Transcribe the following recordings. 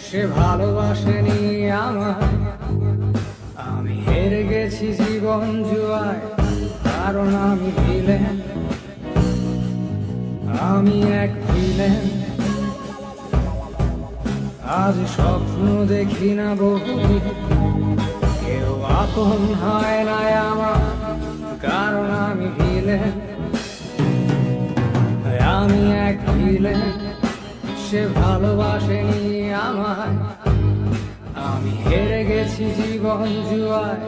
সে ভালোবাসেনি আমায়, আমি হেরে গেছি জীবন জুয়ায়, কারণ আমি ভিলেন, আমি এক ভিলেন। আজ স্বপ্ন দেখি না বহু, কেউ আপন হয় না আমার, কারণ আমি ভিলেন, আমি এক ভিলেন। সে ভালোবাসেনি আমায়, আমি হেরে গেছি জীবন জুয়ায়,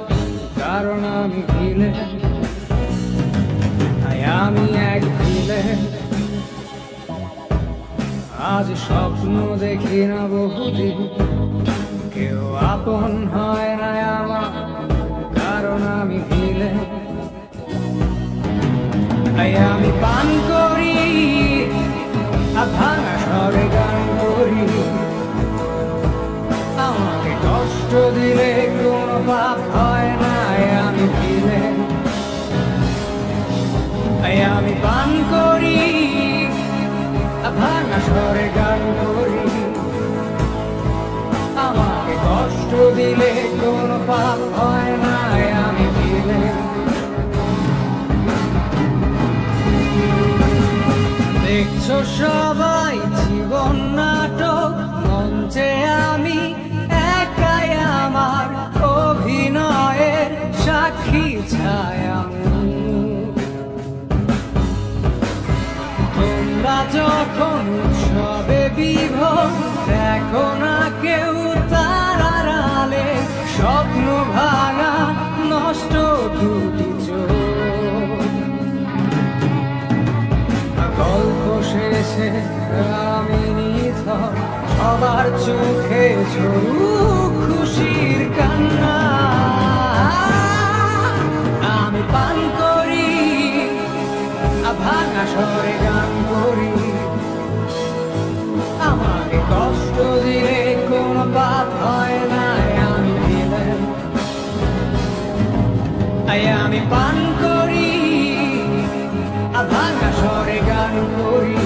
কারণ আমি ভিলেন, আমি এক ভিলেন। আজ স্বপ্ন দেখি না বহুদিন, কেউ আপন হয় না আমার, কারণ আমি ভিলেন, আমি পান করি ভাঙা স্বরে গান করি। আমাকে কষ্ট দিলে কোনো পাপ হয় না, আমি ভিলেন, আমি পান করি ভাঙা স্বরে গান করি। আমাকে কষ্ট দিলে কোনো পাপ হয় না, আমি ভিলেন। দেখছো সবাই জীবন নাটক, মঞ্চে আমি একাই আমার অভিনয়ের সাক্ষী ছায়া। তোমরা যখন উৎসবে বিভোর, দেখো না কেউ তারার আলে, স্বপ্ন ভাঙা নষ্ট দুটি চোখ। গল্প শেষে আমি নিথর, সবার চোখে ঝরুক খুশির কান্না। আমি পান করি ভাঙা স্বরে গান করি। আমাকে কষ্ট দিলে কোনো পাপ হয় না, আমি ভিলেন, আমি পান করি ভাঙা স্বরে গান করি।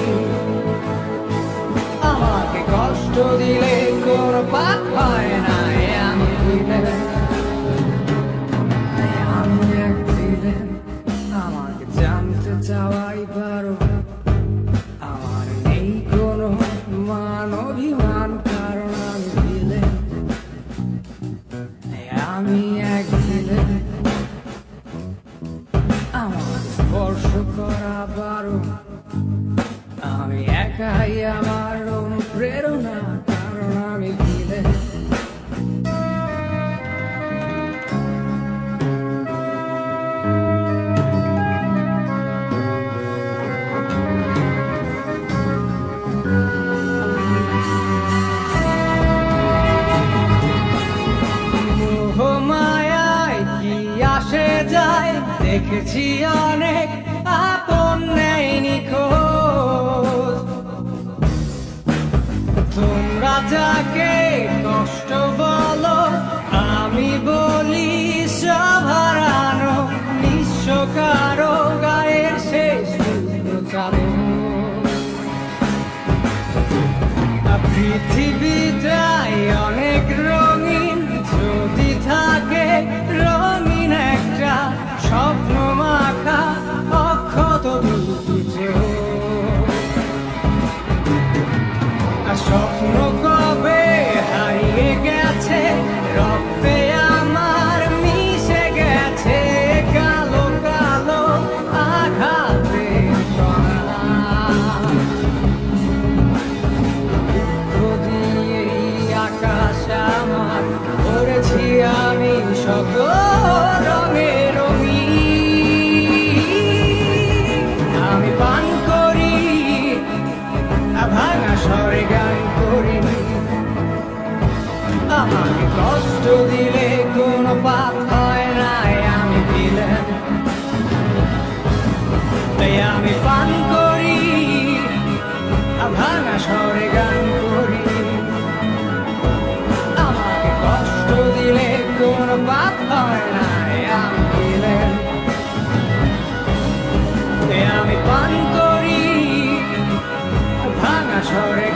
আমাকে কষ্ট দিলে কোনো পাপ হয় না, আমি ভিলেন, আমি এক ভিলেন। আমাকে জানতে চাওয়াই পারো, আমার নেই কোনো মান অভিমান, কারণ আমি ভিলেন, আমি এক ভিলেন। আমার স্পর্শ করা পারো, আমি একাই আমার অনুপ্রেরণা, কারণ আমি ভিলেন। মোহমায়ায় কি আসে যায়, দেখেছি অনেক আপন নেই নিখোঁজ। তোমরা যাকে কষ্ট বলো, আমি বলি সব হারানো, নিঃস্ব কারো গায়ের শেষ চালো। পৃথিবীটাই অনেক রঙিন, যদি থাকে রঙিন একটা স্বপ্ন মাখা অক্ষত দুটি চোখ। স্বপ্ন কবে হারিয়ে গেছে, রক্তে আমার মিশে গেছে কালো কালো আঘাতে। আকাশ আমার করেছি আমি সকল রঙে রঙিন। আমি পান করি ভাঙা স্বরে গান করি। আমাকে কষ্ট দিলে কোনো পাপ হয় না, আমি ভিলেন, আমি পান করি ভাঙা স্বরে গান করি। আমাকে কষ্ট দিলে কোনো পাপ হয় না, আমি ভিলেন। আমি পান করি ভাঙা স্বরে